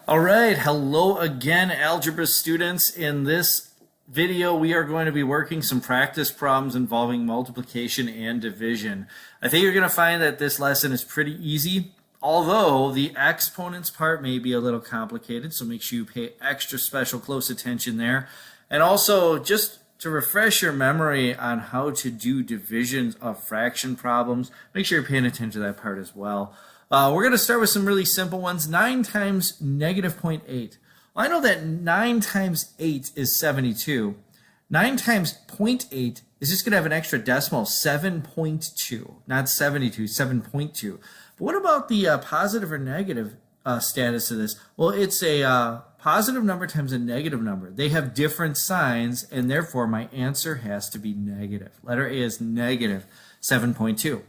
All right, hello again, algebra students. In this video, we are going to be working some practice problems involving multiplication and division. I think you're going to find that this lesson is pretty easy, although the exponents part may be a little complicated, so make sure you pay extra special close attention there. And also, just to refresh your memory on how to do divisions of fraction problems, make sure you're paying attention to that part as well. We're going to start with some really simple ones. 9 times negative 0.8. Well, I know that 9 times 8 is 72. 9 times 0.8 is just going to have an extra decimal, 7.2. Not 72, 7.2. But what about the positive or negative status of this? Well, it's a positive number times a negative number. They have different signs, and therefore my answer has to be negative. Letter A is negative 7.2.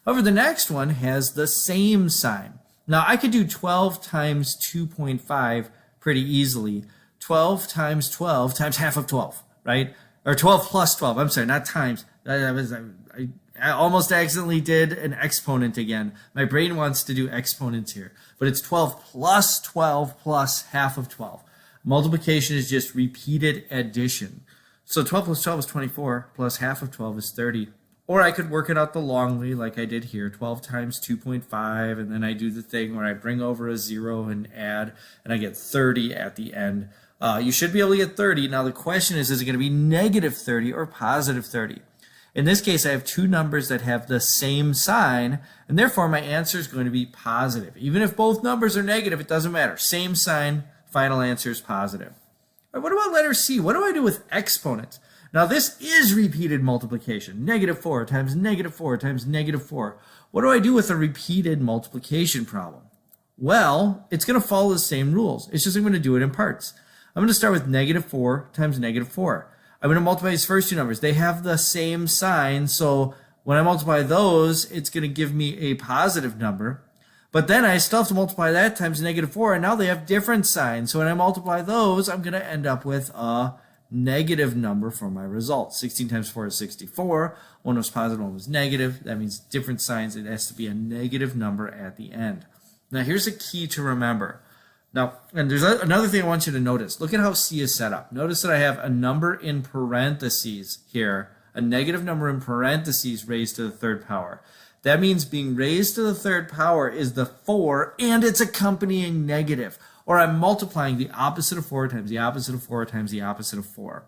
However, the next one has the same sign. Now, I could do 12 times 2.5 pretty easily. 12 times 12 times half of 12, right? Or 12 plus 12. I'm sorry, not times. I almost accidentally did an exponent again. My brain wants to do exponents here. But it's 12 plus half of 12. Multiplication is just repeated addition. So 12 plus 12 is 24, plus half of 12 is 30. Or I could work it out the long way like I did here, 12 times 2.5, and then I do the thing where I bring over a 0 and add, and I get 30 at the end. You should be able to get 30. Now the question is it going to be negative 30 or positive 30? In this case, I have two numbers that have the same sign, and therefore my answer is going to be positive. Even if both numbers are negative, it doesn't matter. Same sign, final answer is positive. All right, what about letter C? What do I do with exponents? Now this is repeated multiplication. Negative 4 times negative 4 times negative 4. What do I do with a repeated multiplication problem? Well, it's going to follow the same rules. It's just I'm going to do it in parts. I'm going to start with negative 4 times negative 4. I'm going to multiply these first two numbers. They have the same sign, so when I multiply those, it's going to give me a positive number. But then I still have to multiply that times negative 4, and now they have different signs. So when I multiply those, I'm going to end up with a negative number for my result. 16 times 4 is 64. One was positive, one was negative. That means different signs. It has to be a negative number at the end. Now here's a key to remember. Now, and there's another thing I want you to notice. Look at how C is set up. Notice that I have a number in parentheses here, a negative number in parentheses raised to the third power. That means being raised to the third power is the 4 and its accompanying negative. Or I'm multiplying the opposite of 4 times the opposite of 4 times the opposite of 4.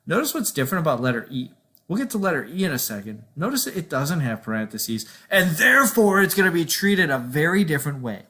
Notice what's different about letter E. We'll get to letter E in a second. Notice that it doesn't have parentheses, and therefore it's going to be treated a very different way.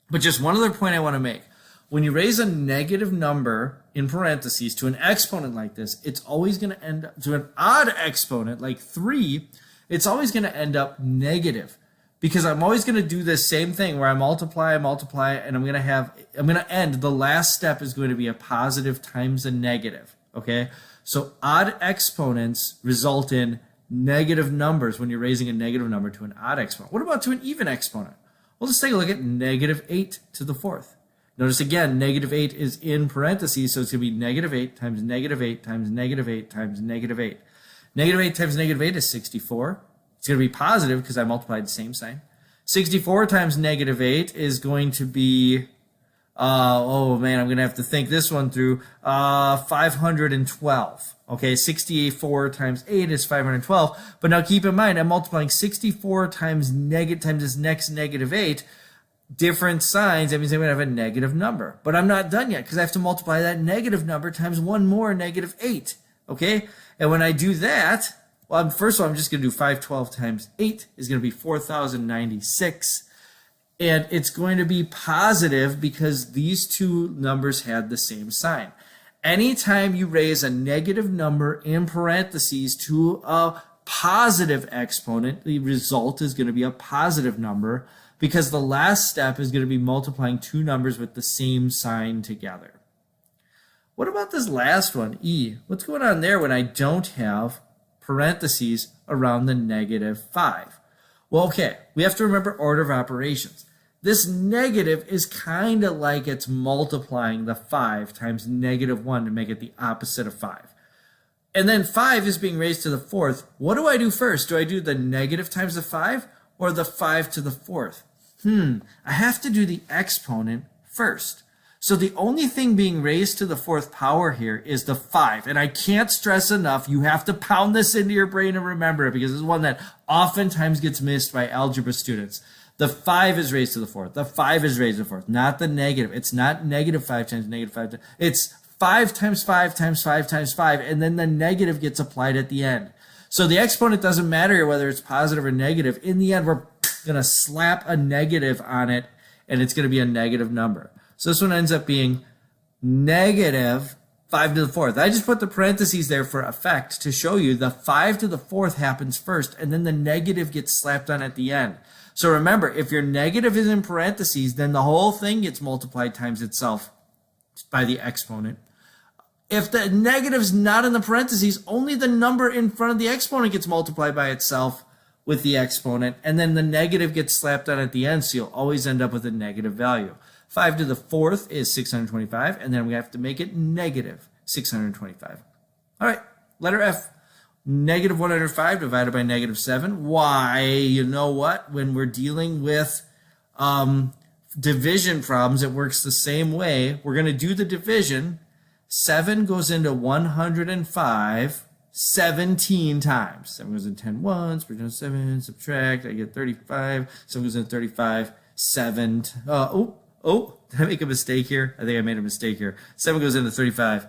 But just one other point I want to make. When you raise a negative number in parentheses to an exponent like this, it's always going to end up, to an odd exponent like 3, it's always going to end up negative. Because I'm always going to do this same thing where I multiply, and I'm going to end, the last step is going to be a positive times a negative, okay? So odd exponents result in negative numbers when you're raising a negative number to an odd exponent. What about to an even exponent? Well, let's take a look at negative 8 to the 4th. Notice again, negative 8 is in parentheses, so it's going to be negative 8 times negative 8 times negative 8 times negative 8. Negative 8 times negative 8 is 64. It's going to be positive because I multiplied the same sign. 64 times negative 8 is going to be, oh man, I'm going to have to think this one through, 512. Okay, 64 times 8 is 512. But now keep in mind, I'm multiplying 64 times this next negative 8. Different signs, that means I'm going to have a negative number. But I'm not done yet because I have to multiply that negative number times one more negative 8. Okay, and when I do that, well, first of all, I'm just going to do 512 times 8 is going to be 4,096. And it's going to be positive because these two numbers had the same sign. Anytime you raise a negative number in parentheses to a positive exponent, the result is going to be a positive number because the last step is going to be multiplying two numbers with the same sign together. What about this last one, E? What's going on there when I don't have parentheses around the negative 5? Well, okay, we have to remember order of operations. This negative is kind of like it's multiplying the 5 times negative 1 to make it the opposite of 5. And then 5 is being raised to the 4th. What do I do first? Do I do the negative times the 5 or the 5 to the 4th? I have to do the exponent first. So the only thing being raised to the fourth power here is the 5. And I can't stress enough, you have to pound this into your brain and remember it, because it's one that oftentimes gets missed by algebra students. The 5 is raised to the fourth. The 5 is raised to the fourth, not the negative. It's not negative 5 times negative 5 times. It's 5 times 5 times 5 times 5, and then the negative gets applied at the end. So the exponent doesn't matter whether it's positive or negative. In the end, we're going to slap a negative on it, and it's going to be a negative number. So this one ends up being negative 5 to the fourth. I just put the parentheses there for effect to show you the 5 to the fourth happens first, and then the negative gets slapped on at the end. So remember, if your negative is in parentheses, then the whole thing gets multiplied times itself by the exponent. If the negative's not in the parentheses, only the number in front of the exponent gets multiplied by itself with the exponent, and then the negative gets slapped on at the end, so you'll always end up with a negative value. 5 to the fourth is 625, and then we have to make it negative 625. All right, letter F. Negative 105 divided by negative 7. Why? You know what? When we're dealing with division problems, it works the same way. We're going to do the division. 7 goes into 105 17 times. 7 goes into 10 once, we're doing 7, subtract, I get 35. 7 goes into 35, 7. Did I make a mistake here? I think I made a mistake here. 7 goes into 35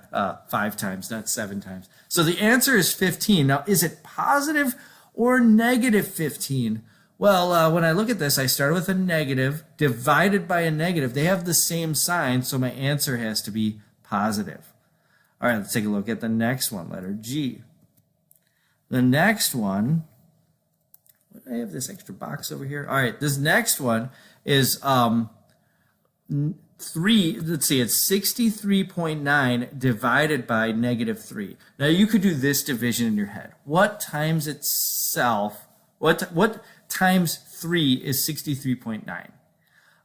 5 times, not 7 times. So the answer is 15. Now, is it positive or negative 15? Well, when I look at this, I started with a negative divided by a negative. They have the same sign, so my answer has to be positive. All right, let's take a look at the next one, letter G. The next one, I have this extra box over here. All right, this next one is 3, let's see, it's 63.9 divided by negative 3. Now you could do this division in your head. What times itself, what times 3 is 63.9?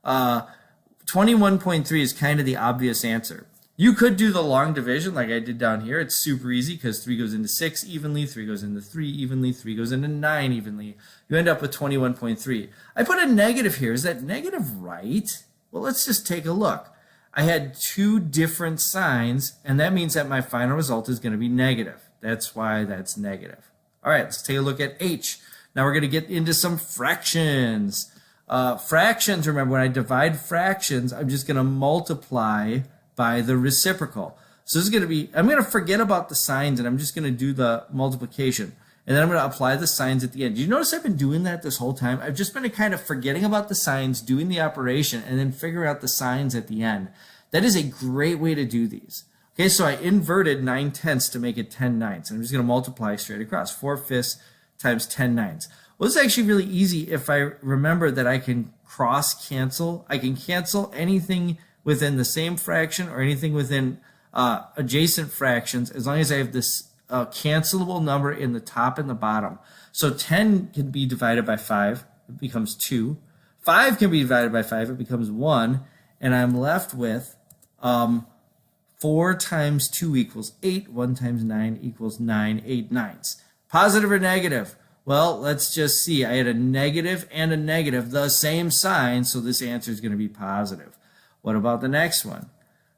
21.3 is kind of the obvious answer. You could do the long division like I did down here. It's super easy because 3 goes into 6 evenly, 3 goes into 3 evenly, 3 goes into 9 evenly. You end up with 21.3. I put a negative here. Is that negative right? Well, let's just take a look. I had 2 different signs, and that means that my final result is going to be negative. That's why that's negative. All right, let's take a look at H. Now we're going to get into some fractions. Fractions, remember, when I divide fractions, I'm just going to multiply by the reciprocal. So this is going to be, I'm going to forget about the signs, and I'm just going to do the multiplication. And then I'm going to apply the signs at the end. Do you notice I've been doing that this whole time? I've just been kind of forgetting about the signs, doing the operation, and then figuring out the signs at the end. That is a great way to do these. Okay, so I inverted 9/10 to make it 10/9. I'm just going to multiply straight across. 4/5 times 10/9. Well, this is actually really easy if I remember that I can cross cancel. I can cancel anything within the same fraction or anything within adjacent fractions as long as I have this cancelable number in the top and the bottom. So 10 can be divided by 5, it becomes 2. 5 can be divided by 5, it becomes 1. And I'm left with 4 times 2 equals 8, 1 times 9 equals 9, 8/9. Positive or negative? Well, let's just see. I had a negative and a negative, the same sign, so this answer is going to be positive. What about the next one?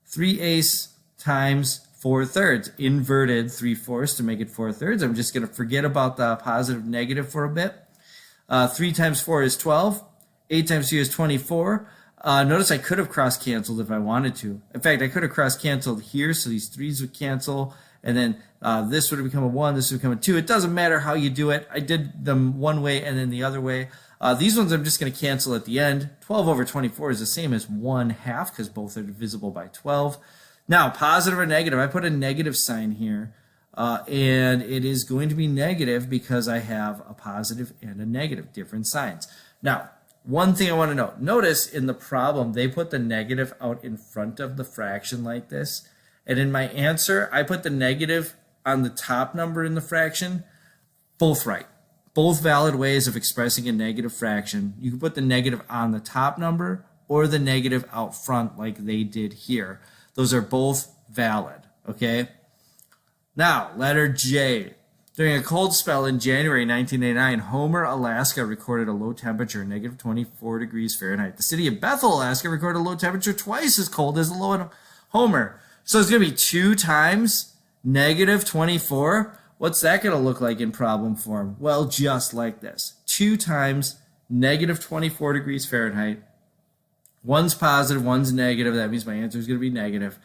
3/8 times 4/3, inverted 3/4 to make it 4/3. I'm just going to forget about the positive negative for a bit. 3 times 4 is 12. 8 times 2 is 24. Notice I could have cross-canceled if I wanted to. In fact, I could have cross-canceled here, so these 3's would cancel, and then this would have become a 1, this would become a 2. It doesn't matter how you do it. I did them one way and then the other way. These ones I'm just going to cancel at the end. 12 over 24 is the same as 1/2 because both are divisible by 12. Now, positive or negative, I put a negative sign here, and it is going to be negative because I have a positive and a negative, different signs. Now, one thing I want to note, notice in the problem, they put the negative out in front of the fraction like this, and in my answer, I put the negative on the top number in the fraction, both right. Both valid ways of expressing a negative fraction. You can put the negative on the top number or the negative out front like they did here. Those are both valid, okay? Now, letter J. During a cold spell in January 1989, Homer, Alaska recorded a low temperature, negative 24 degrees Fahrenheit. The city of Bethel, Alaska recorded a low temperature twice as cold as the low in Homer. So it's going to be 2 times negative 24. What's that going to look like in problem form? Well, just like this. 2 times negative 24 degrees Fahrenheit. One's positive, one's negative. That means my answer is going to be negative.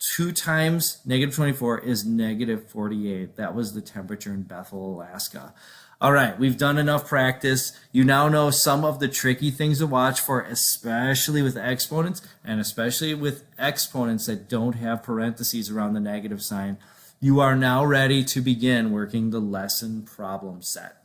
2 times negative 24 is negative 48. That was the temperature in Bethel, Alaska. All right, we've done enough practice. You now know some of the tricky things to watch for, especially with exponents and especially with exponents that don't have parentheses around the negative sign. You are now ready to begin working the lesson problem set.